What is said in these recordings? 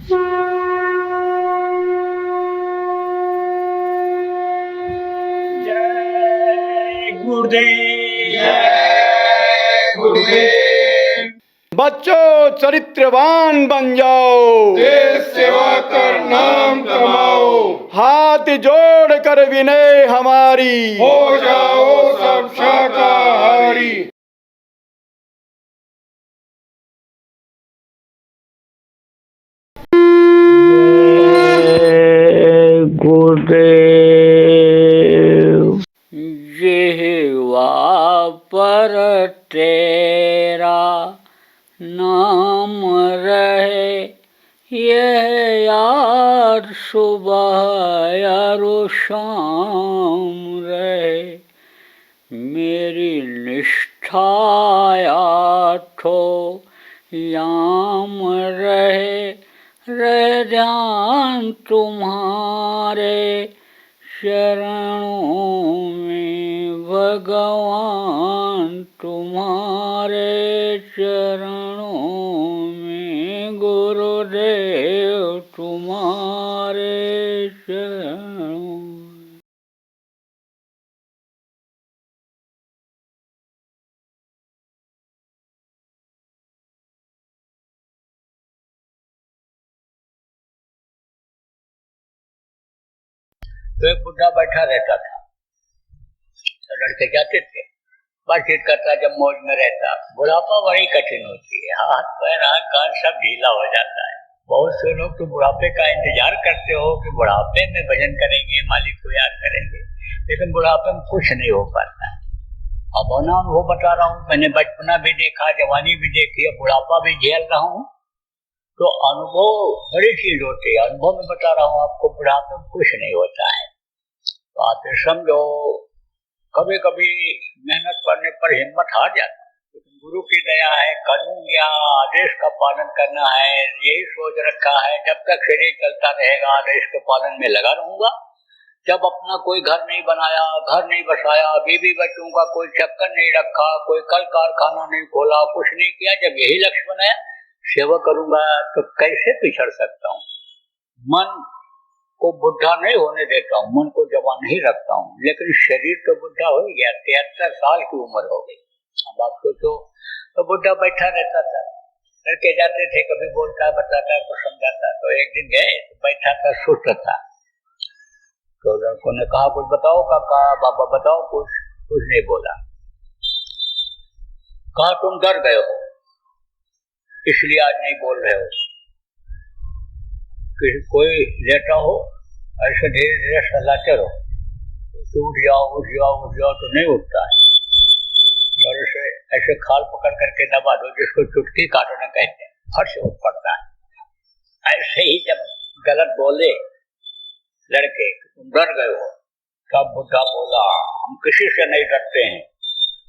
जय गुरुदेव, जय गुरुदेव। बच्चों चरित्रवान बन जाओ, देश सेवा कर नाम कमाओ, हाथ जोड़ कर विनय हमारी, हो जाओ सब शाकाहारी। गुरुदेव। जिह्वा पर तेरा नाम रहे, यह यार सुबह यारो शाम रहे। मेरी निष्ठा आठो याम रहे, रह ध्यान तुम्हारे चरणों में भगवान, तुम्हारे चरणों में गुरुदेव, तुम्हारे चरणों। तो एक बुढ़ा बैठा रहता था, तो लड़के जाते थे, बातचीत करता, जब मौज में रहता। बुढ़ापा बड़ी कठिन होती है, हाथ पैर आँख कान सब ढीला हो जाता है। बहुत से लोग तो बुढ़ापे का इंतजार करते हो कि बुढ़ापे में भजन करेंगे, मालिक को याद करेंगे, लेकिन बुढ़ापे में कुछ नहीं हो पाता। अब ना वो बता रहा हूँ, मैंने बचपना भी देखा, जवानी भी देखी, बुढ़ापा भी झेल रहा हूँ, तो अनुभव बड़ी चीज होती है। अनुभव में बता रहा हूँ आपको, बुढ़ापे में कुछ नहीं होता है। तो आप समझो, कभी कभी मेहनत करने पर हिम्मत हार जाता, लेकिन गुरु की दया है, करूँगा, आदेश का पालन करना है, यही सोच रखा है। जब तक शरीर चलता रहेगा आदेश के पालन में लगा रहूंगा। जब अपना कोई घर नहीं बनाया, घर नहीं बसाया, बीवी बच्चों का कोई चक्कर नहीं रखा, कोई कल कारखाना नहीं खोला, कुछ नहीं किया, जब यही लक्ष्य बनाया सेवा करूंगा, तो कैसे पिछड़ सकता हूँ। मन को बुढ़ा नहीं होने देता हूँ, मन को जवान ही रखता हूँ, लेकिन शरीर तो बुढ़ा हो गया, 73 साल की उम्र हो गई। अब आप सोचो, तो बुढ़ा बैठा रहता था, लड़के जाते थे, कभी बोलता बताता कुछ समझाता। तो एक दिन गए, तो बैठा था, सुस्त था, तो लड़कों ने कहा कुछ बताओ काका, बाबा बताओ कुछ नहीं बोला। कहा तुम डर गए हो इसलिए आज नहीं बोल रहे हो। कि कोई लेटा हो ऐसे धीरे धीरे सहलाते रहो, तो उठ जाओ तो नहीं उठता है। और ऐसे खाल पकड़ करके दबा दो, जिसको चुटकी काटना कहते हैं, फट से उठ पड़ता है। ऐसे ही जब गलत बोले लड़के, तुम डर गए हो, तब बुढ़ा बोला, हम किसी से नहीं डरते हैं,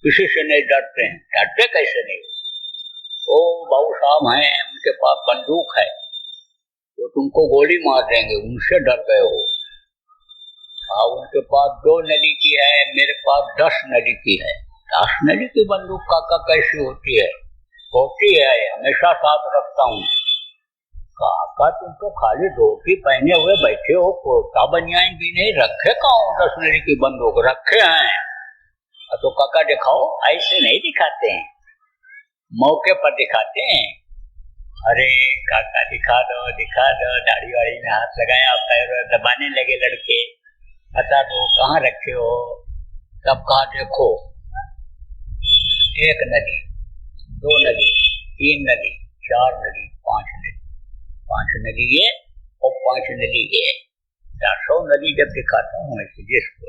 किसी से नहीं डरते हैं। डरते कैसे नहीं? ओ बाबू साहब हैं, उनके पास बंदूक है, तो तुमको गोली मार देंगे, उनसे डर गए हो। हाँ, उनके पास 2 नली की है, मेरे पास 10 नली की है। 10 नली की बंदूक काका कैसी होती है? होती है, हमेशा साथ रखता हूँ। काका तुम तो खाली धोती पहने हुए बैठे हो, कुर्ता बनियान भी नहीं रखे, कहाँ 10 नली की बंदूक रखे हैं? तो काका दिखाओ। ऐसे नहीं दिखाते हैं, मौके पर दिखाते हैं। अरे काका दिखा दो, दाढ़ी वाड़ी में हाथ लगाया, पैर दबाने लगे लड़के। बता दो कहाँ रखे हो? तब कहा देखो, 1 नली, 2 नली, 3 नली, 4 नली, 5 नली, 5 नली ये और 5 नली ये। 10 नली जब दिखाता हूँ ऐसे, जिसको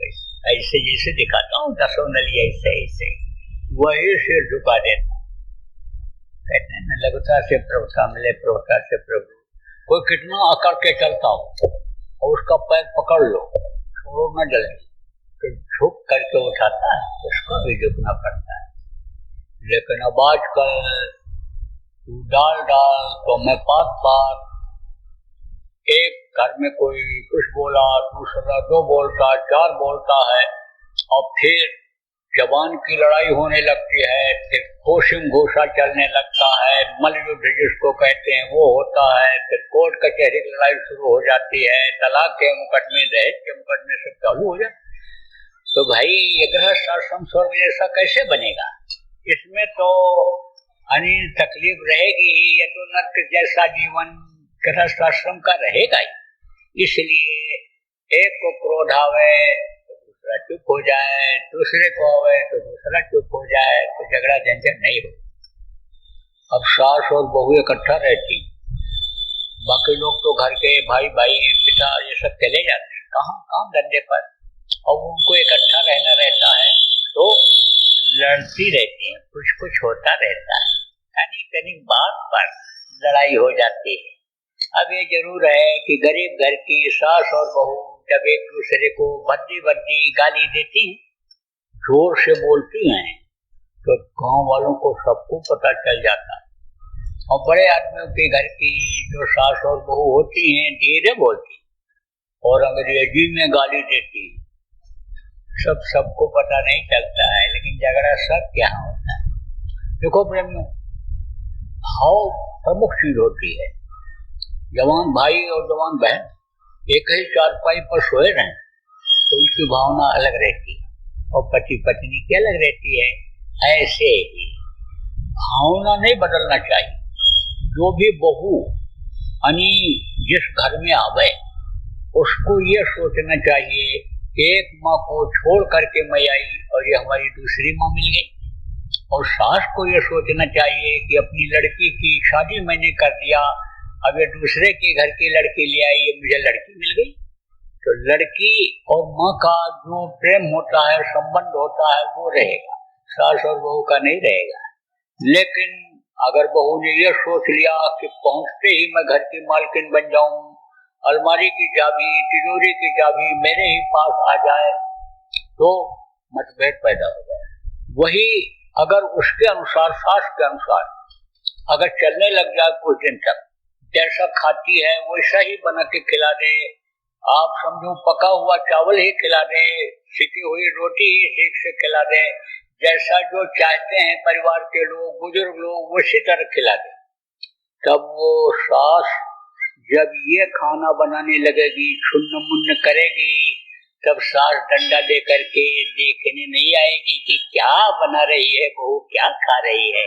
ऐसे जैसे दिखाता हूँ 10 नली ऐसे वही सिर झुका देता। कहते हैं लगता से प्रभुता मिले, प्रभुता से प्रभु। कोई कितना अकड़ के चलता हो और उसका पैर पकड़ लो, छोड़ो न जल्दी, तो झुक करके उठाता है, उसका भी झुकना पड़ता है। लेकिन अब आजकल तू डाल तो मैं पात, एक घर में कोई कुछ बोला, दूसरा 2 बोलता, 4 बोलता है, और फिर जबान की लड़ाई होने लगती है, फिर घोषम घोषा चलने लगता है, मल्लयुद्ध जिसको कहते हैं वो होता है, फिर कोर्ट कचहरी की लड़ाई शुरू हो जाती है, तलाक के मुकदमे, दहेज के मुकदमे सब चालू हो जाते। तो भाई ये गृहस्थ आश्रम स्वर्ग जैसा कैसे बनेगा? इसमें तो तकलीफ रहेगी ही, ये तो नर्क जैसा जीवन गृहस्थ आश्रम का रहेगा ही। इसलिए एक को क्रोध आवे तो दूसरा चुप हो जाए, दूसरे को आवे तो दूसरा चुप हो जाए, तो झगड़ा झंझट नहीं हो। अब सास और बहू इकट्ठा रहती, बाकी लोग तो घर के भाई भाई पिता ये सब चले जाते हैं कहाँ काम धंधे पर, और उनको इकट्ठा रहना रहता है तो लड़ती रहती है, कुछ कुछ होता रहता है, यानी कहीं बात पर लड़ाई हो जाती है। अब ये जरूर है कि गरीब घर की सास और बहू जब एक दूसरे को भद्दी भद्दी गाली देती, जोर से बोलती हैं, तो गांव वालों को सबको पता चल जाता है। और बड़े आदमियों के घर की जो सास और बहू होती हैं धीरे बोलती और अंग्रेजी में गाली देती, सबको पता नहीं चलता है, लेकिन झगड़ा सब क्या होता है। देखो प्रेमियों, भाव प्रमुख चीज होती है। जवान भाई और जवान बहन एक ही चारपाई पर सोए रहें तो उनकी भावना अलग रहती है, और पति पत्नी की अलग रहती है। ऐसे ही भावना नहीं बदलना चाहिए। जो भी बहू जिस घर में आवे उसको ये सोचना चाहिए कि एक माँ को छोड़ करके मैं आई और ये हमारी दूसरी माँ मिल गई, और सास को ये सोचना चाहिए कि अपनी लड़की की शादी मैंने कर दिया, अब ये दूसरे के घर की लड़की ले आई, ये मुझे लड़की मिल गई। तो लड़की और माँ का जो प्रेम होता है, संबंध होता है, वो रहेगा, सास और बहू का नहीं रहेगा। लेकिन अगर बहू ने ये सोच लिया कि पहुंचते ही मैं घर की मालकिन बन जाऊं, अलमारी की चाबी, तिजोरी की चाबी मेरे ही पास आ जाए, तो मतभेद पैदा हो जाए। वही अगर उसके अनुसार, सास के अनुसार अगर चलने लग जाए कुछ दिन तक, जैसा खाती है वैसा ही बना के खिला दे, आप समझो पका हुआ चावल ही खिला दे, सिकी हुई रोटी ही ठीक से खिला दे, जैसा जो चाहते हैं परिवार के लोग, बुजुर्ग लोग, उसी तरह खिला दे, तब वो सास जब ये खाना बनाने लगेगी, छुन्न मुन्न करेगी, तब सास डंडा लेकर के देखने नहीं आएगी कि क्या बना रही है बहू, क्या खा रही है।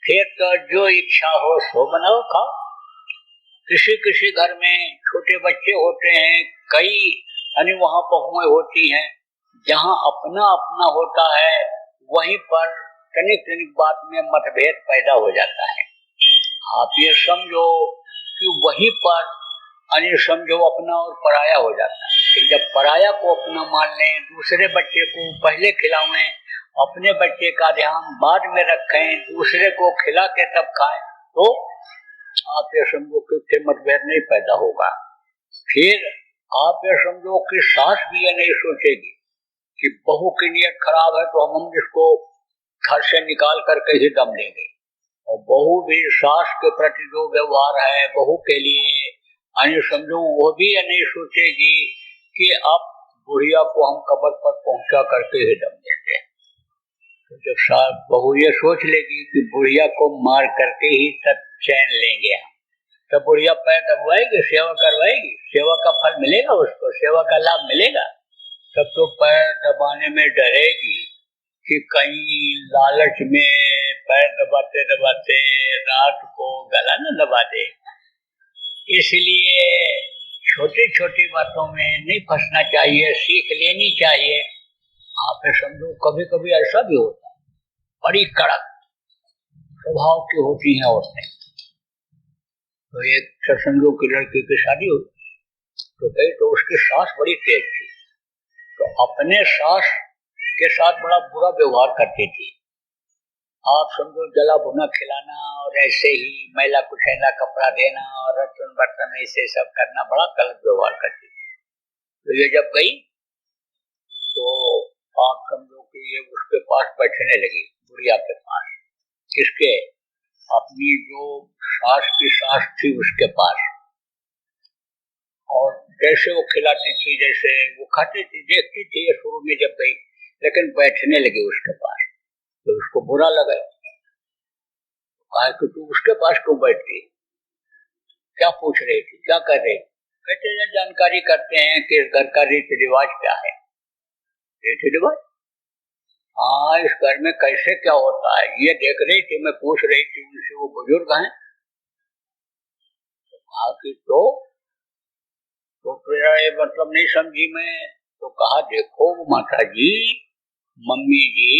फिर तो जो इच्छा हो सो बनाओ खाओ। किसी किसी घर में छोटे बच्चे होते हैं, कई वहां बहुएं होती हैं, जहां अपना अपना होता है, वहीं पर तनिक तनिक बात में मतभेद पैदा हो जाता है। आप ये समझो कि वहीं पर समझो अपना और पराया हो जाता है। लेकिन जब पराया को अपना मान लें, दूसरे बच्चे को पहले खिलाएं, अपने बच्चे का ध्यान बाद में रखें, दूसरे को खिला के तब खाएं, तो आप ये समझो कि फिर मतभेद नहीं पैदा होगा। फिर आप ये समझो कि सास भी ये नहीं सोचेगी कि बहू की नीयत खराब है तो हम इसको घर से निकाल करके ही दम लेंगे, और बहू भी सास के प्रति जो व्यवहार है बहू के लिए समझो वो भी ये नहीं सोचेगी कि अब बुढ़िया को हम कब्र पर पहुंचा करके ही दम देंगे। तो जब सास बहू ये सोच लेगी कि बुढ़िया को मार करके ही तब चैन लेंगे हम, तब बुढ़िया पैर दबवाएगी, सेवा करवाएगी, सेवा का फल मिलेगा, उसको सेवा का लाभ मिलेगा, तब तो पैर दबाने में डरेगी कि कहीं लालच में पैर दबाते दबाते रात को गला न दबा दे। इसलिए छोटी छोटी बातों में नहीं फंसना चाहिए, सीख लेनी चाहिए। आप समझो कभी कभी ऐसा भी होता है, बड़ी कड़क स्वभाव की होती हैं औरतें। तो एक सत्संगों की लड़की की शादी हुई तो गई, तो उसकी सास बड़ी तेज थी, तो अपने सास के साथ बड़ा बुरा व्यवहार करती थी। आप समझो जला भुना खिलाना और ऐसे ही मैला कुचैला कपड़ा देना और बर्तन बर्तन ऐसे सब करना, बड़ा गलत व्यवहार करती थी। तो ये जब गई तो आप समझो कि ये उसके पास बैठने लगी, बुढ़िया के पास, किसके, अपनी जो सास की सास थी उसके पास। और जैसे वो खिलाती थी, जैसे वो खाती थी, देखती थी, शुरू में जब गई लेकिन बैठने लगे उसके पास, तो उसको बुरा लगा, कहा कि तू उसके पास क्यों बैठती, क्या पूछ रही थी, क्या कर रही? कहते हैं जानकारी करते हैं कि इस घर का रीति रिवाज क्या है। रीति रिवाज, हाँ, इस घर में कैसे क्या होता है ये देख रही थी, मैं पूछ रही थी उनसे, वो बुजुर्ग हैं। कहा कि तो मेरा ये मतलब नहीं समझी मैं। तो कहा देखो माता जी, मम्मी जी,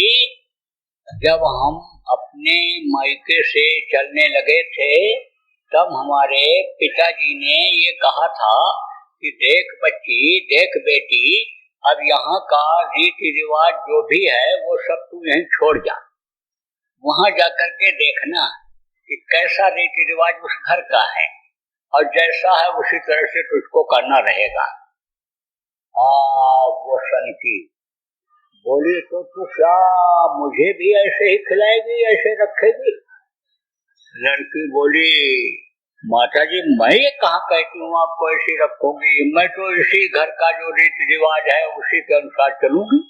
जब हम अपने मायके से चलने लगे थे तब हमारे पिताजी ने ये कहा था कि देख बच्ची, देख बेटी, अब यहाँ का रीति रिवाज जो भी है वो सब तू यहीं छोड़ जा, वहां जाकर के देखना कि कैसा रीति रिवाज उस घर का है और जैसा है उसी तरह से तुझको करना रहेगा। वो सनकी बोली, तो तू क्या मुझे भी ऐसे ही खिलाएगी, ऐसे रखेगी? लड़की बोली, माता जी मैं ये कहाँ कहती हूँ आपको ऐसी रखूंगी, मैं तो इसी घर का जो रीति रिवाज है उसी के अनुसार चलूंगी,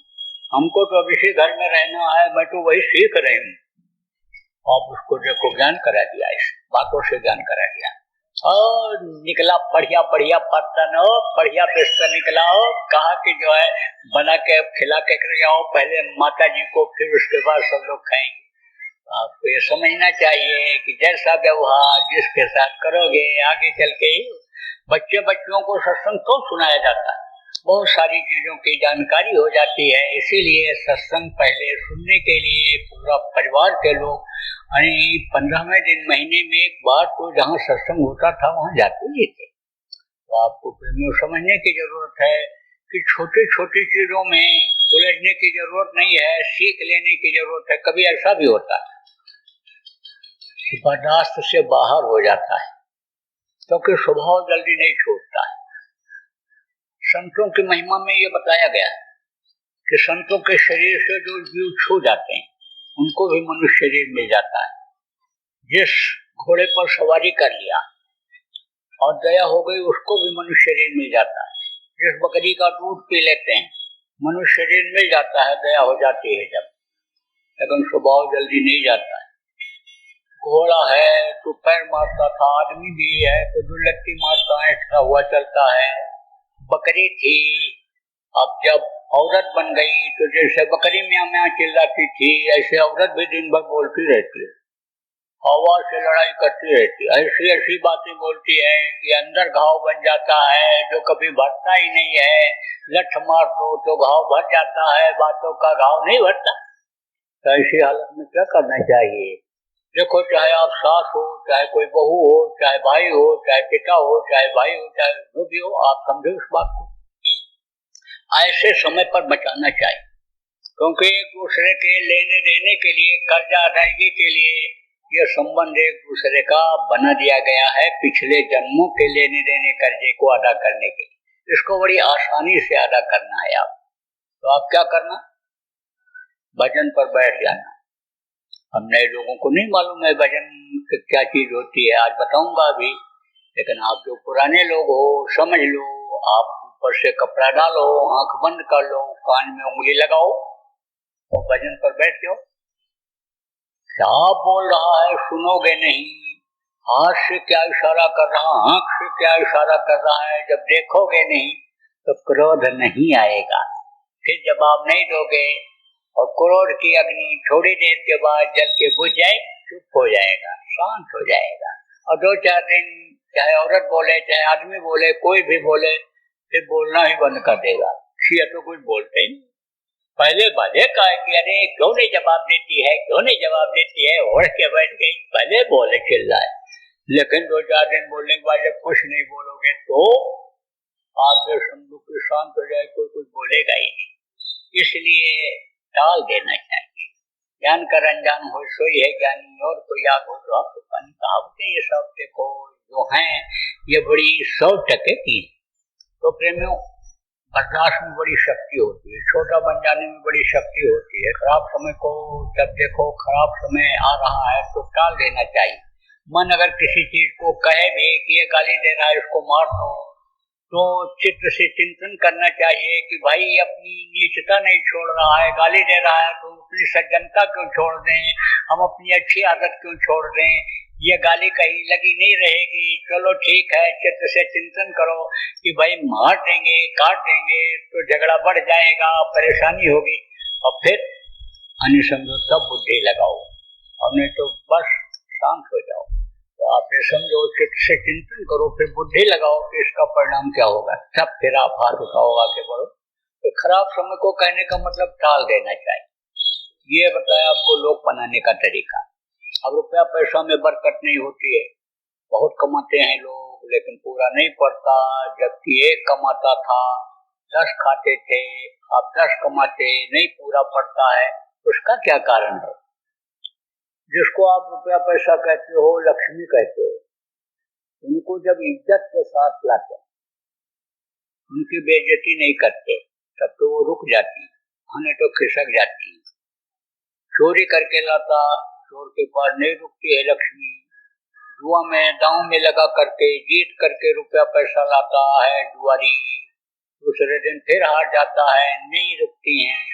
हमको तो अब इसी घर में रहना है, मैं तो वही सीख रही हूँ। आप उसको देखो ज्ञान करा दिया, इस बातों से ज्ञान करा दिया और निकला बढ़िया बढ़िया बर्तन हो, बढ़िया बिस्तर निकला हो, कहा कि जो है बना के खिला के जाओ पहले माता जी को, फिर उसके बाद सब लोग खाएंगे। आपको ये समझना चाहिए कि जैसा व्यवहार जिसके साथ करोगे आगे चल के बच्चे बच्चियों को सत्संग क्यों सुनाया जाता है, बहुत सारी चीजों की जानकारी हो जाती है, इसीलिए सत्संग पहले सुनने के लिए पूरा परिवार के लोग 15वें दिन महीने में एक बार तो जहाँ सत्संग होता था वहां जाते ही थे। तो आपको प्रेमियों समझने की जरूरत है कि छोटी छोटी चीजों में उलझने की जरूरत नहीं है, सीख लेने की जरूरत है। कभी ऐसा भी होता है बर्दाश्त से बाहर हो जाता है क्योंकि स्वभाव जल्दी नहीं छूटता है। संतों की महिमा में ये बताया गया है कि संतों के शरीर से जो जीव छू जाते हैं उनको भी मनुष्य शरीर मिल जाता है। जिस घोड़े पर सवारी कर लिया और दया हो गई उसको भी मनुष्य शरीर मिल जाता है। जिस बकरी का दूध पी लेते हैं मनुष्य शरीर मिल जाता है, दया हो जाती है जब, लेकिन स्वभाव जल्दी नहीं जाता है। घोड़ा है तो पैर मारता था, आदमी भी है तो दुर्लत्ती मारता है, ऐसा हुआ चलता है। बकरी थी, अब जब औरत बन गई तो जैसे बकरी म्यां म्यां चिल्लाती थी ऐसे औरत भी दिन भर बोलती रहती है, हवा से लड़ाई करती रहती है, ऐसी ऐसी बातें बोलती है कि अंदर घाव बन जाता है जो कभी भरता ही नहीं है। लठ मार दो तो घाव भर जाता है, बातों का घाव नहीं भरता। तो ऐसी हालत में क्या करना चाहिए? देखो, चाहे आप सास हो, चाहे कोई बहू हो, चाहे भाई हो, चाहे पिता हो, चाहे भाई हो, चाहे जो भी हो, आप समझो इस बात को। ऐसे समय पर बचाना चाहिए क्योंकि एक दूसरे के लेने देने के लिए, कर्जा अदायगी के लिए यह संबंध एक दूसरे का बना दिया गया है, पिछले जन्मों के लेने देने कर्जे को अदा करने के लिए। इसको बड़ी आसानी से अदा करना है आप। तो आप क्या करना, भजन पर बैठ जाना। हम नए लोगों को नहीं मालूम है भजन क्या चीज होती है, आज बताऊंगा अभी, लेकिन आप जो पुराने लोग हो समझ लो। आप ऊपर से कपड़ा डालो, आंख बंद कर लो, कान में उंगली लगाओ और भजन पर बैठ जाओ। क्या बोल रहा है सुनोगे नहीं, हाथ से क्या इशारा कर रहा, आंख से क्या इशारा कर रहा है, जब देखोगे नहीं तो क्रोध नहीं आएगा। फिर जवाब नहीं दोगे और क्रोध की अग्नि थोड़ी देर के बाद जल के बुझ जाए, चुप हो जाएगा, शांत हो जाएगा। और 2-4 दिन चाहे औरत बोले चाहे आदमी बोले, कोई भी बोले, फिर बोलना ही बंद कर देगा। ये तो कुछ बोलते ही पहले भले कहा कि अरे क्यों नहीं जवाब देती है, क्यों नहीं जवाब देती है, ओढ़ के बैठ गई, पहले बोले चिल्लाए। लेकिन 2-4 दिन बोलने के बाद जब कुछ नहीं बोलोगे तो आप ये समझो कि शांत हो जाए, कोई कुछ बोलेगा ही नहीं। इसलिए टाल देना चाहिए। ज्ञान कर अनजान हो सोई है ज्ञानी, और कोई आग हो तो आपको पानी। कहावतें ये सब देखो जो हैं ये बड़ी 100% की। तो प्रेमियों, बर्दाश्त में बड़ी शक्ति होती है, छोटा बन जाने में बड़ी शक्ति होती है। खराब समय को जब देखो खराब समय आ रहा है तो टाल देना चाहिए। मन अगर किसी चीज को कहे भी कि ये गाली दे रहा है इसको मार दो, तो चित्त से चिंतन करना चाहिए कि भाई अपनी नीचता नहीं छोड़ रहा है, गाली दे रहा है तो अपनी सज्जनता क्यों छोड़ दें, हम अपनी अच्छी आदत क्यों छोड़ दें, ये गाली कहीं लगी नहीं रहेगी, चलो ठीक है। चित्त से चिंतन करो कि भाई मार देंगे काट देंगे तो झगड़ा बढ़ जाएगा, परेशानी होगी, और फिर अन्य समझो तब बुद्धि लगाओ, और नहीं तो बस शांत हो जाओ। तो आप ये समझो, चित्त से चिंतन करो, फिर बुद्धि लगाओ कि इसका परिणाम क्या होगा, तब फिर आप हाथ उठाओ आगे बढ़ो। तो खराब समय को कहने का मतलब टाल देना चाहिए। ये बताया आपको लोक बनाने का तरीका। अब रुपया पैसा में बरकत नहीं होती है, बहुत कमाते हैं लोग लेकिन पूरा नहीं पड़ता, जबकि एक कमाता था 10 खाते थे, अब 10 कमाते नहीं पूरा पड़ता है, उसका क्या कारण है? जिसको आप रुपया पैसा कहते हो, लक्ष्मी कहते हो, उनको जब इज्जत के साथ लाते, उनकी बेइज्जती नहीं करते, तब तो वो रुक जाती, हमें तो खिसक जाती। चोरी करके लाता, चोर के पास नहीं रुकती है लक्ष्मी। जुआ में दांव में लगा करके जीत करके रुपया पैसा लाता है जुआरी, दूसरे दिन फिर हार जाता है, नहीं रुकती हैं।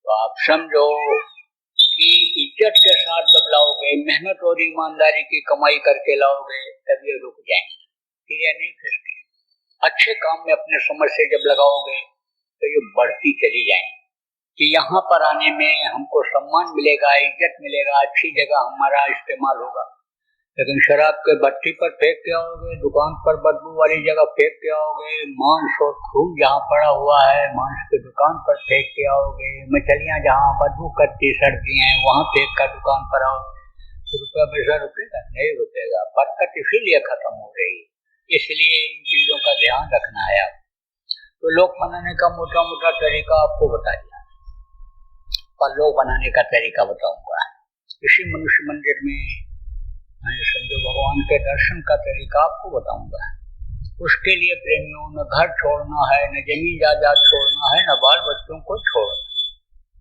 तो आप समझो कि इज्जत के साथ जब लाओगे, मेहनत और ईमानदारी की कमाई करके लाओगे, तब ये रुक जाएंगे, फिर ये नहीं फिरते। अच्छे काम में अपने समझ से जब लगाओगे तो ये बढ़ती चली जाएंगी कि यहाँ पर आने में हमको सम्मान मिलेगा, इज्जत मिलेगा, अच्छी जगह हमारा इस्तेमाल होगा। लेकिन शराब के भट्टी पर फेंक के आओगे, दुकान पर बदबू वाली जगह फेंक के आओगे, मांस और खून जहाँ पड़ा हुआ है मांस की दुकान पर फेंक के आओगे, मछलियाँ जहाँ बदबू करती सड़ती हैं वहाँ फेंक कर दुकान पर आओ, तो रुपया पैसा रुकेगा? नहीं रुकेगा। बरकत इसीलिए खत्म हो रही है, इसलिए इन चीजों का ध्यान रखना है आप। तो लोग बनाने का मोटा मोटा तरीका आपको बता दिया, पर लोग बनाने का तरीका बताऊंगा इसी मनुष्य मंदिर में। समझो भगवान के दर्शन का तरीका आपको बताऊंगा। उसके लिए प्रेमियों न घर छोड़ना है, न जमीन जायदाद छोड़ना है, न बाल बच्चों को छोड़ना।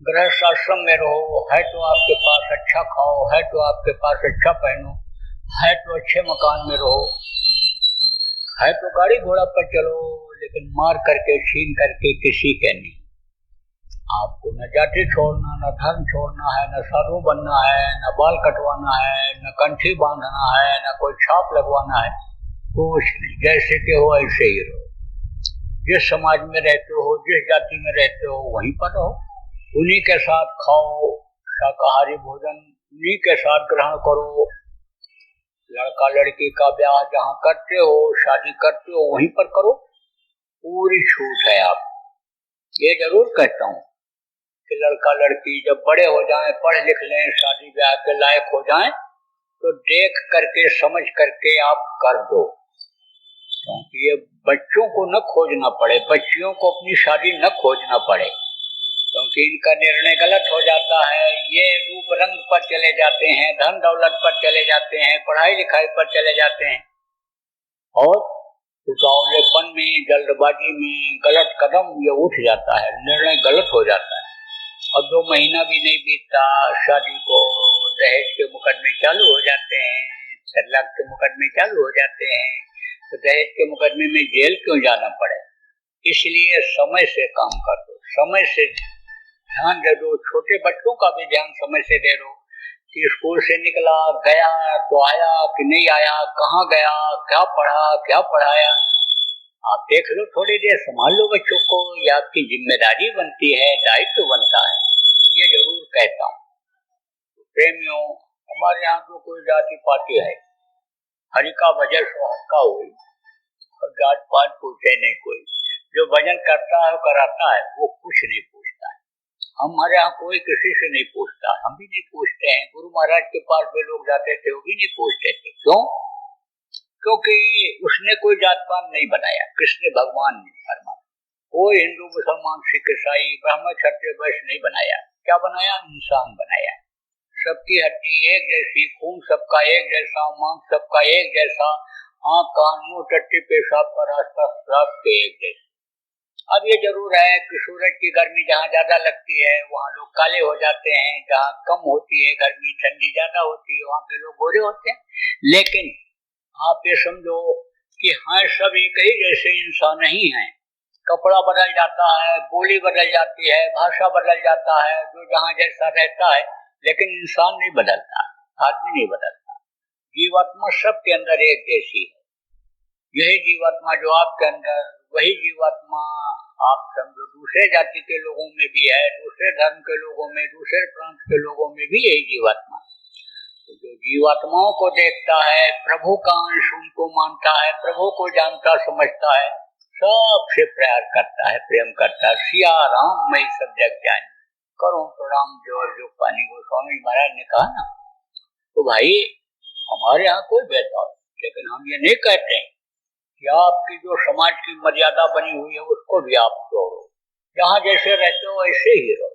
गृहस्थ आश्रम में रहो, है तो आपके पास अच्छा खाओ, है तो आपके पास अच्छा पहनो, है तो अच्छे मकान में रहो, है तो गाड़ी घोड़ा पर चलो, लेकिन मार करके छीन करके किसी के नहीं। आपको न जाति छोड़ना, न धर्म छोड़ना है, न साधु बनना है, न बाल कटवाना है, न कंठी बांधना है, न कोई छाप लगवाना है, कुछ नहीं। जैसे के हो ऐसे ही रहो। जिस समाज में रहते हो, जिस जाति में रहते हो, वहीं पर रहो, उन्हीं के साथ खाओ शाकाहारी भोजन, उन्हीं के साथ ग्रहण करो। लड़का लड़की का ब्याह जहाँ करते हो, शादी करते हो, वहीं पर करो, पूरी छूट है। आप ये जरूर कहता हूँ कि लड़का लड़की जब बड़े हो जाएं, पढ़ लिख लें, शादी ब्याह के लायक हो जाएं, तो देख करके समझ करके आप कर दो, क्योंकि ये बच्चों को न खोजना पड़े, बच्चियों को अपनी शादी न खोजना पड़े, क्योंकि इनका निर्णय गलत हो जाता है। ये रूप रंग पर चले जाते हैं, धन दौलत पर चले जाते हैं, पढ़ाई लिखाई पर चले जाते हैं, और उतावलेपन में, जल्दबाजी में गलत कदम ये उठ जाता है, निर्णय गलत हो जाता है। और 2 महीना भी नहीं बीतता, शादी को दहेज के मुकदमे चालू हो जाते हैं, तलाक के मुकदमे चालू हो जाते हैं। तो दहेज के मुकदमे में जेल क्यों जाना पड़े? इसलिए समय से काम कर दो, समय से ध्यान दे दो। छोटे बच्चों का भी ध्यान समय से दे दो कि स्कूल से निकला, गया तो आया कि नहीं आया, कहाँ गया, क्या पढ़ा, क्या पढ़ाया। आप देख लो, थोड़ी देर संभाल लो बच्चों को, ये आपकी जिम्मेदारी बनती है, दायित्व बनता है। ये जरूर कहता हूँ। प्रेमियों, हमारे यहाँ तो कोई जाति पाति है, हरि का भजन सो हर का हुई, और जात पात पूछे नहीं कोई। जो भजन करता है कराता है, वो कुछ नहीं पूछता है। हमारे यहाँ कोई किसी से नहीं पूछता, हम भी नहीं पूछते हैं। गुरु महाराज के पास भी लोग जाते थे, वो भी नहीं पूछते थे। क्यों? क्योंकि उसने कोई जात पात नहीं बनाया, कृष्ण भगवान ने फरमाया। कोई हिंदू मुसलमान सिख ईसाई ब्राह्मण क्षत्रिय वैश्य नहीं बनाया। क्या बनाया? इंसान बनाया। सबकी हड्डी एक जैसी, खून सबका एक जैसा, मांस सबका एक जैसा, आँख कान मुंह टट्टी पेशाब का रास्ता सबके एक जैसे। अब ये जरूर है कि सूरज की गर्मी जहाँ ज्यादा लगती है वहाँ लोग काले हो जाते हैं, जहाँ कम होती है गर्मी, ठंडी ज्यादा होती है, वहाँ के लोग गोरे होते हैं। लेकिन आप ये समझो कि हाँ सब एक ही जैसे इंसान नहीं है, कपड़ा बदल जाता है, बोली बदल जाती है, भाषा बदल जाता है, जो जहाँ जैसा रहता है, लेकिन इंसान नहीं बदलता, आदमी नहीं बदलता। जीवात्मा सबके अंदर एक जैसी है। यही जीवात्मा जो आपके अंदर, वही जीवात्मा आप समझो दूसरे जाति के लोगों में भी है, दूसरे धर्म के लोगों में, दूसरे प्रांत के लोगों में भी यही जीवात्मा। तो जो जीवात्माओं को देखता है, प्रभु का अंश उनको मानता है, प्रभु को जानता समझता है, सबसे प्यार करता है, प्रेम करता है। सिया राम मैं सब जग जान करूं प्रणाम जो जो पानी गोस्वामी महाराज ने कहा ना। तो भाई हमारे यहाँ कोई भेदभाव, लेकिन हम ये नहीं कहते हैं कि आपकी जो समाज की मर्यादा बनी हुई है उसको भी आप तोड़ो, जहाँ जैसे रहते हो वैसे ही रहो,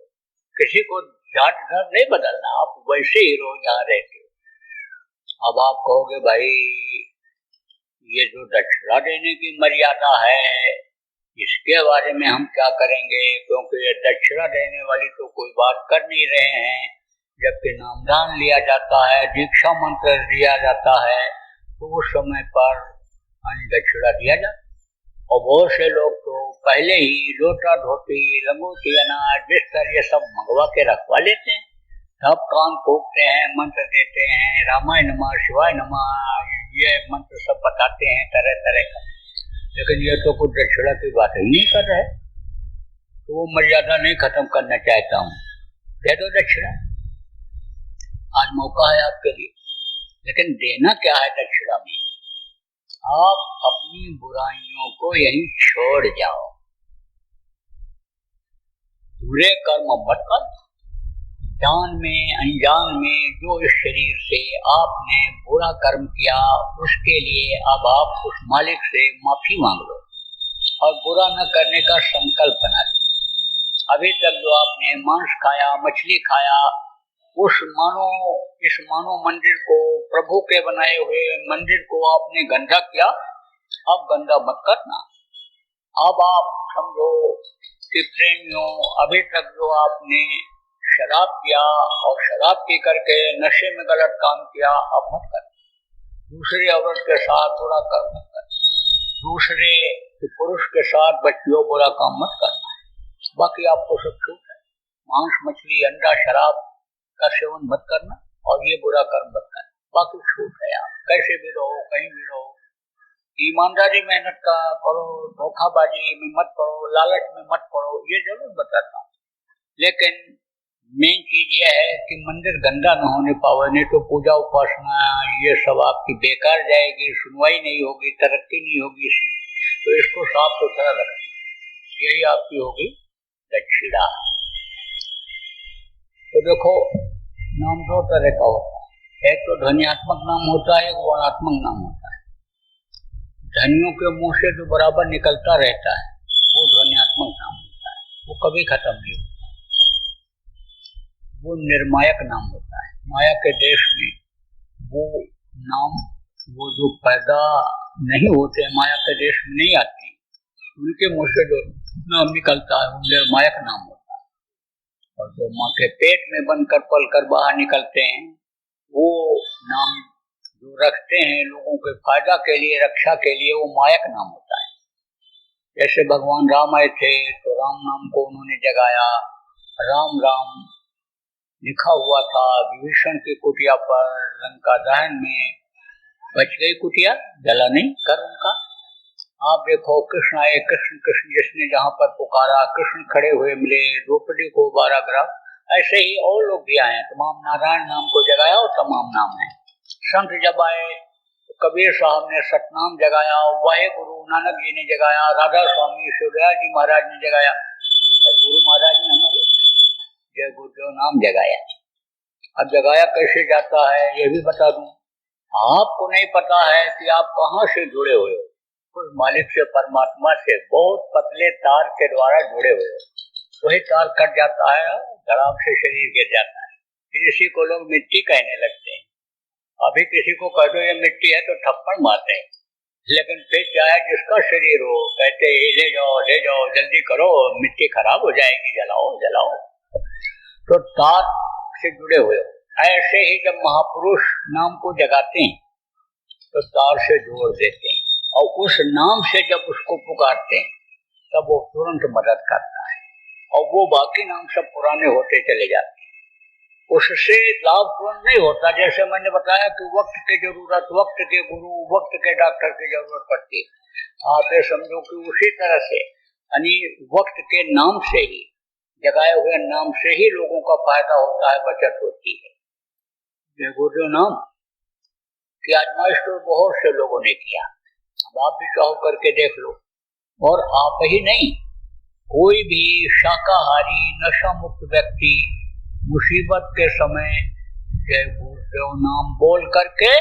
किसी को जात धर्म नहीं बदलना, आप वैसे ही रहो जहाँ रहते हो। अब आप कहोगे भाई ये जो दक्षिणा देने की मर्यादा है इसके बारे में हम क्या करेंगे, क्योंकि ये दक्षिणा देने वाली तो कोई बात कर नहीं रहे हैं, जबकि नामदान लिया जाता है, दीक्षा मंत्र दिया जाता है, तो उस समय पर दक्षिणा दिया जाता। और बहुत से लोग तो पहले ही लोटा धोती, लंगोटी, अनाज, बिस्तर ये सब मंगवा के रखवा लेते हैं, सब कान फूकते हैं, मंत्र देते हैं, रामायण नमः शिवाय नमः, ये मंत्र सब बताते हैं तरह तरह का, लेकिन ये तो कुछ दक्षिणा की बात ही नहीं कर रहे। तो वो मर्यादा नहीं खत्म करना चाहता हूँ, दे दो दक्षिणा, आज मौका है आपके लिए। लेकिन देना क्या है दक्षिणा में, आप अपनी बुराइयों को यहीं छोड़ जाओ, बुरे कर्म मत कर। जान में अनजान में जो इस शरीर से आपने बुरा कर्म किया उसके लिए अब आप उस मालिक से माफी मांग लो और बुरा न करने का संकल्प बना लो। अभी तक जो आपने मांस खाया, मछली खाया, इस मानो मंदिर को, प्रभु के बनाए हुए मंदिर को आपने गंदा किया, अब गंदा मत करना। अब आप समझो कि प्रेमियों, अभी तक जो आपने शराब पिया और शराब पी करके नशे में गलत काम किया, अब मत कर। दूसरे औरत के साथ बुरा कर्म मत कर, दूसरे पुरुष के साथ बच्चियों बुरा काम मत करना है। बाकी आपको सब छूट है, मांस, मछली, अंडा, शराब का सेवन मत करना और ये बुरा कर्म मत करना, बाकी छूट है। आप कैसे भी रहो, कहीं भी रहो, ईमानदारी मेहनत का करो, धोखाबाजी में मत करो, लालच में मत पड़ो, ये जरूर बताता हूँ। लेकिन मेन चीज ये है कि मंदिर गंदा न होने पावे, नहीं तो पूजा उपासना ये सब आपकी बेकार जाएगी, सुनवाई नहीं होगी, तरक्की नहीं होगी इसमें। तो इसको साफ सुथरा रखना, यही आपकी होगी दक्षिणा। तो देखो नाम दो तरह का होता है, एक तो ध्वन्यात्मक नाम होता है, एक वर्णात्मक नाम होता है। ध्वनियों के मुंह से जो बराबर निकलता रहता है वो ध्वन्यात्मक नाम होता है, वो कभी खत्म नहीं होता, वो निर्मायक नाम होता है। माया के देश में वो नाम, वो जो पैदा नहीं होते, माया के देश में नहीं आते, उनके मुंह से जो नाम निकलता है वो निर्मायक नाम होता है। और जो माँ के पेट में बनकर पलकर बाहर निकलते हैं वो नाम जो रखते हैं लोगों के फायदा के लिए, रक्षा के लिए, वो मायक नाम होता है। जैसे भगवान राम आए थे तो राम नाम को उन्होंने जगाया, राम राम लिखा हुआ था विभीषण की कुटिया पर, लंका दहन में बच गई कुटिया, जला नहीं कर उनका। आप देखो कृष्ण आए, कृष्ण कृष्ण जिसने जहाँ पर पुकारा, कृष्ण खड़े हुए मिले, द्रौपदी को 12 ग्रास, ऐसे ही और लोग भी आए, तमाम नारायण नाम को जगाया और तमाम नाम है। संत जब आए, कबीर साहब ने सतनाम जगाया, वाहे गुरु नानक जी ने जगाया, राधा स्वामी शिवदयाल जी महाराज ने जगाया, और गुरु महाराज ने हमारे जय गुरुदेव नाम जगाया। अब जगाया कैसे जाता है ये भी बता दूं। आपको नहीं पता है कि आप कहाँ से जुड़े हुए हो, उस मालिक से, परमात्मा से बहुत पतले तार के द्वारा जुड़े हुए हो। वही तार कट जाता है, धड़ाम से शरीर गिर जाता है, फिर इसी को लोग मिट्टी कहने लगते हैं। अभी किसी को कह दो ये मिट्टी है तो थप्पड़ मारते हैं, लेकिन फिर चाहे जिसका शरीर हो कहते ले जाओ जल्दी करो, मिट्टी खराब हो जाएगी, जलाओ जलाओ। तो तार से जुड़े हुए हो। ऐसे ही जब महापुरुष नाम को जगाते हैं तो तार से जोड़ देते हैं, और उस नाम से जब उसको पुकारते हैं तब वो तुरंत मदद करता है, और वो बाकी नाम सब पुराने होते चले जाते हैं, उससे लाभ तुरंत नहीं होता। जैसे मैंने बताया कि वक्त की जरूरत, वक्त के गुरु, वक्त के डॉक्टर की जरूरत पड़ती है। आप ये समझो कि उसी तरह से यानी वक्त के नाम से ही, जगाए हुए नाम से ही लोगों का फायदा होता है, बचत होती है। ये गुरु नाम की आजमाइश तो बहुत से लोगों ने किया, अब आप भी चाहो करके देख लो। और आप ही नहीं, कोई भी शाकाहारी नशा मुक्त व्यक्ति मुसीबत के समय जय गुरुदेव नाम बोल करके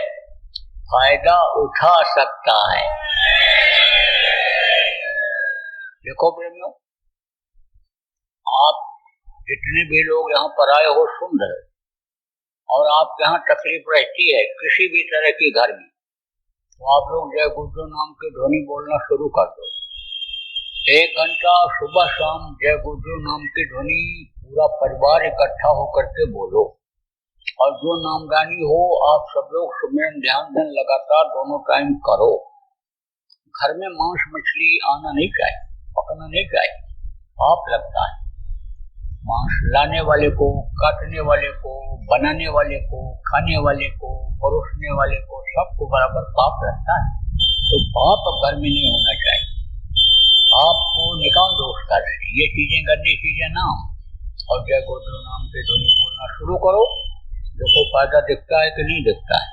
फायदा उठा सकता है। देखो प्रेमियों, आप जितने भी लोग यहाँ पर आए हो सुन रहे, और आपके यहाँ तकलीफ रहती है किसी भी तरह की घर में, तो आप लोग जय गुरुदेव नाम की ध्वनि बोलना शुरू कर दो। 1 घंटा सुबह शाम जय गुरुदेव नाम की ध्वनि पूरा परिवार इकट्ठा होकर के बोलो। और जो नामदानी हो आप सब लोग सुमिरन ध्यान धन लगातार दोनों टाइम करो। घर में मांस मछली आना नहीं चाहिए, पकना नहीं चाहिए, पाप लगता है। मांस लाने वाले को, काटने वाले को, बनाने वाले को, खाने वाले को, परोसने वाले को, सबको बराबर पाप लगता है। तो पाप घर में नहीं होना चाहिए, आपको निकाल दो उस घर से, ये चीजें गंदी चीजें ना हो। और जय गुरुदेव नाम की ध्वनि बोलना शुरू करो। देखो फायदा दिखता है कि नहीं दिखता है।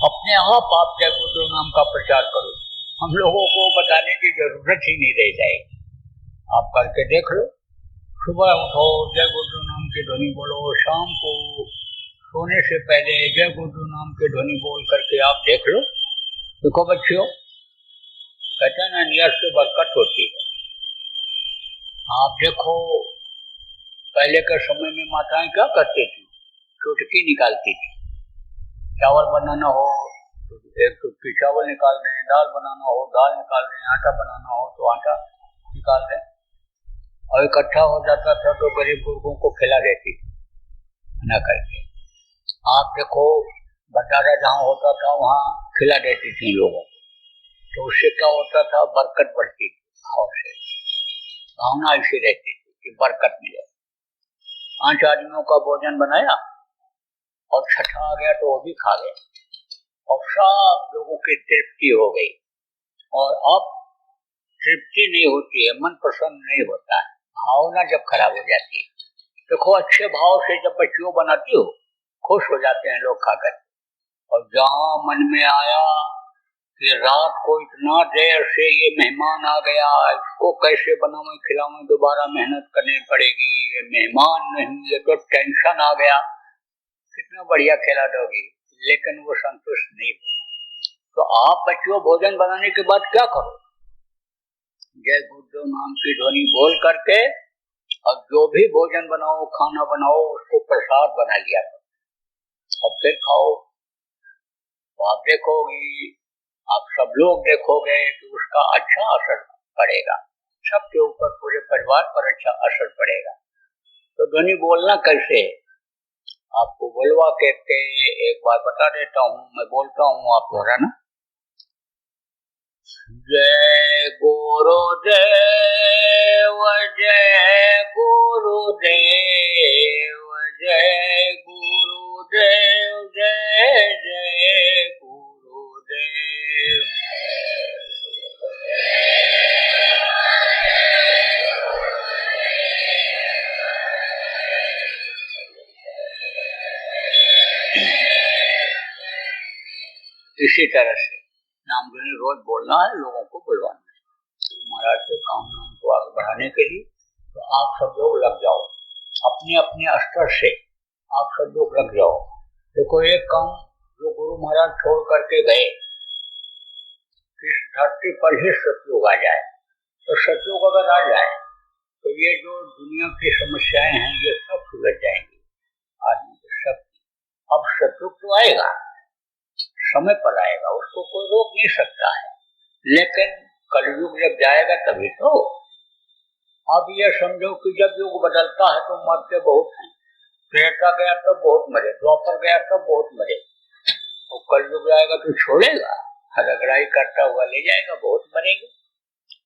अपने आप आप जय गुरुदेव नाम का प्रचार करो, हम लोगों को बताने की जरूरत ही नहीं रह जाएगी। आप करके देख लो, सुबह उठो जय गुरुदेव नाम की ध्वनि बोलो, शाम को सोने से पहले जय गुरुदेव नाम की ध्वनि बोल करके आप देख लो। देखो बच्चियों, कहते हैं ना नियत से बरकत होती है। आप देखो पहले के समय में माताएं क्या करती थी, चुटकी निकालती थी। चावल बनाना हो तो 1 चुटकी चावल निकाल दें, दाल बनाना हो दाल निकाल दें, आटा बनाना हो तो आटा निकाल दें, और इकट्ठा हो जाता था तो गरीब बुजुर्गों को खिला देती न करके। आप देखो भंडारा जहाँ होता था वहाँ खिला देती थी लोगों को, तो उससे क्या होता था, बरकत बढ़ती थी। भाव से भावना ऐसी रहती थी कि बरकत मिले। 5 आदमियों का भोजन बनाया और छठा आ गया तो वो भी खा गया, और सब लोगों की तृप्ति हो गई। और अब तृप्ति नहीं होती है, मन प्रसन्न नहीं होता है, भावना जब खराब हो जाती है। देखो अच्छे भाव से जब बच्चियों बनाती हो, खुश हो जाते हैं लोग खाकर। और जहाँ मन में आया कि रात को इतना देर से ये मेहमान आ गया, इसको कैसे बनाऊं खिलाऊं, दोबारा मेहनत करनी पड़ेगी, ये मेहमान नहीं, ये तो टेंशन आ गया, कितना बढ़िया खिला दोगी, लेकिन वो संतुष्ट नहीं हो। तो आप बच्चों भोजन बनाने के बाद क्या करो, जय गुरुदेव नाम की ध्वनि बोल करके, और जो भी भोजन बनाओ, खाना बनाओ, उसको प्रसाद बना लिया करो और फिर खाओ। तो आप देखोगी, आप सब लोग देखोगे कि उसका अच्छा असर पड़ेगा, सबके ऊपर, पूरे परिवार पर अच्छा असर पड़ेगा। तो ध्वनि बोलना कैसे, आपको बोलवा के एक बार बता देता हूँ, मैं बोलता हूँ, आप दोहराना। जय गुरुदेव जय गुरुदेव जय गुरुदेव जय जय गुरुदेव। इसी तरह से नाम ध्वनि रोज बोलना है, लोगों को बुलवाना है महाराज के काम नाम को आगे बढ़ाने के लिए। तो आप सब लोग लग जाओ, अपने अपने स्तर से आप सब लोग लग जाओ। देखो एक काम जो गुरु महाराज छोड़ करके गए, इस धरती पर ही सतयुग आ जाए, तो सतयुग अगर आ जाए तो ये जो दुनिया की समस्याएं हैं ये सब सुलझ जाएंगी आदमी के सब। अब सतयुग तो आएगा, समय पर आएगा, उसको कोई रोक नहीं सकता है, लेकिन कलयुग जब जाएगा तभी तो। अब ये समझो कि जब युग बदलता है तो मरते बहुत हैं, त्रेता गया तब बहुत मरे, द्वापर गया तब बहुत मरे, और कलयुग आएगा तो छोड़ेगा, हरगराई करता हुआ ले जाएगा, बहुत मरेंगे।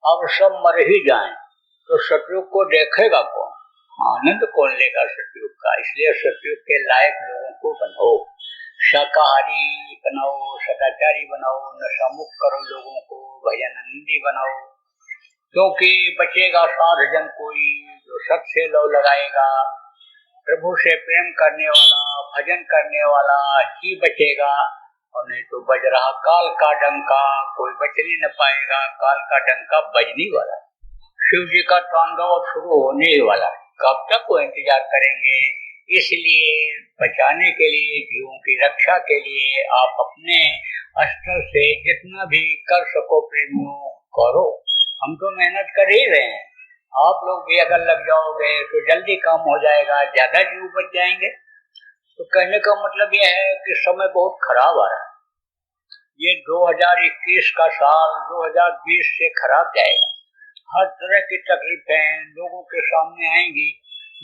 अब सब मर ही जाएं तो सतयुग को देखेगा कौन, आनंद कौन लेगा सतयुग का। इसलिए सतयुग के लायक लोगों को बनाओ, शाकाहारी बनाओ, सदाचारी बनाओ, नशा मुक्त करो लोगों को, भजनानंदी बनाओ, क्योंकि बचेगा साध जन कोई जो सत से लौ लगाएगा। प्रभु से प्रेम करने वाला, भजन करने वाला ही बचेगा, और नहीं तो बज रहा काल का डंका, कोई बच नहीं न पाएगा। काल का डंका बजने वाला, शिव जी का तांडव शुरू होने ही वाला, कब तक वो इंतजार करेंगे। इसलिए बचाने के लिए, जीवों की रक्षा के लिए आप अपने स्तर से जितना भी कर सको प्रेमियों करो। हम तो मेहनत कर ही रहे हैं, आप लोग भी अगर लग जाओगे तो जल्दी काम हो जाएगा, ज्यादा जीव बच जाएंगे। तो कहने का मतलब यह है कि समय बहुत खराब आ रहा है। ये 2021 का साल 2020 से खराब जाएगा। हर तरह की तकलीफें लोगों के सामने आएंगी,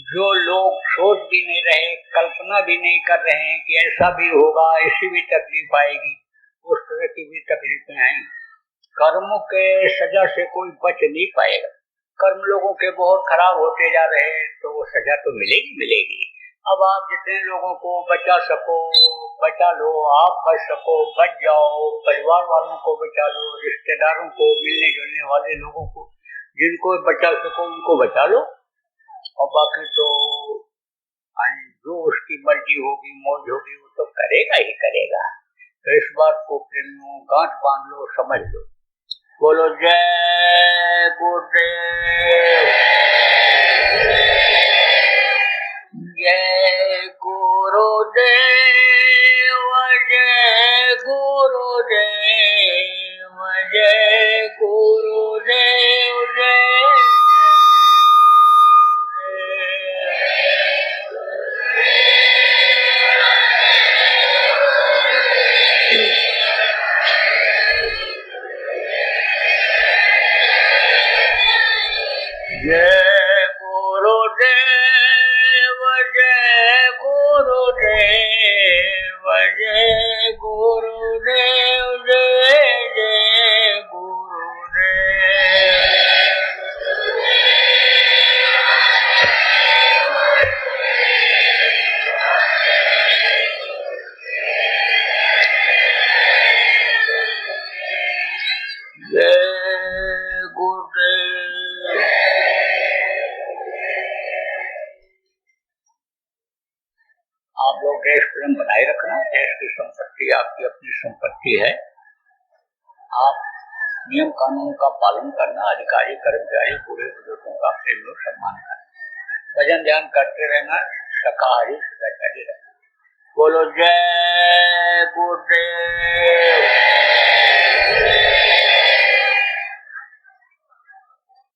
जो लोग सोच भी नहीं रहे, कल्पना भी नहीं कर रहे हैं कि ऐसा भी होगा, ऐसी भी तकलीफ आएगी, उस तरह की भी तकलीफें आएंगी। कर्मों के सजा से कोई बच नहीं पाएगा। कर्म लोगों के बहुत खराब होते जा रहे हैं, तो वो सजा तो मिलेगी मिलेगी। अब आप जितने लोगों को बचा सको बचा लो, आप बच सको बच जाओ, परिवार वालों को बचा लो, रिश्तेदारों को, मिलने जुलने वाले लोगों को, जिनको बचा सको उनको बचा लो, और बाकी तो जो उसकी मर्जी होगी, मौज होगी, वो तो करेगा ही करेगा। तो इस बात को प्रेमियों गांठ बांध लो, समझ लो। बोलो जय गुरुदेव, जय गुरुदेव, जय गुरुदेव, जय गुरुदेव, जय जय गुरुदेव, जय गुरुदेव, जय गुरुदेव, जय जय गुरुदेव। जय गुरुदेव। आप लोग देश प्रेम बनाए रखना। देश की संपत्ति आपकी अपनी संपत्ति है। आप नियम कानून का पालन करना, अधिकारी कर्मचारी बूढ़े बुजुर्गों का प्रेम और सम्मान करना, भजन ध्यान करते रहना, शाकाहारी सदाचारी रहना। बोलो जय गुरुदेव।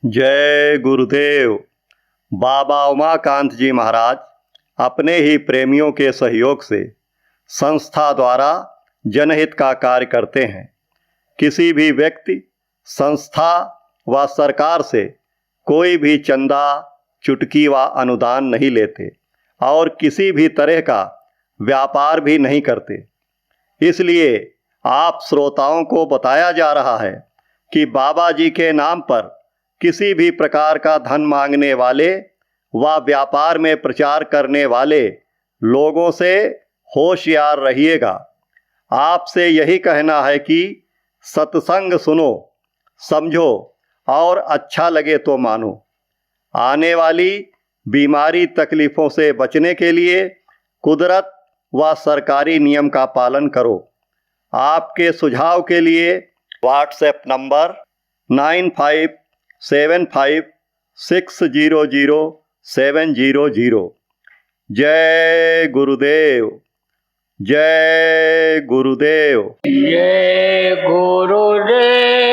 जय गुरुदेव। बाबा उमाकांत जी महाराज अपने ही प्रेमियों के सहयोग से संस्था द्वारा जनहित का कार्य करते हैं। किसी भी व्यक्ति, संस्था व सरकार से कोई भी चंदा, चुटकी व अनुदान नहीं लेते और किसी भी तरह का व्यापार भी नहीं करते। इसलिए आप श्रोताओं को बताया जा रहा है कि बाबा जी के नाम पर किसी भी प्रकार का धन मांगने वाले व व्यापार में प्रचार करने वाले लोगों से होशियार रहिएगा। आपसे यही कहना है कि सत्संग सुनो, समझो और अच्छा लगे तो मानो। आने वाली बीमारी तकलीफ़ों से बचने के लिए कुदरत व सरकारी नियम का पालन करो। आपके सुझाव के लिए व्हाट्सएप नंबर 9575600700। जय गुरुदेव, जय गुरुदेव। जय गुरुदेव।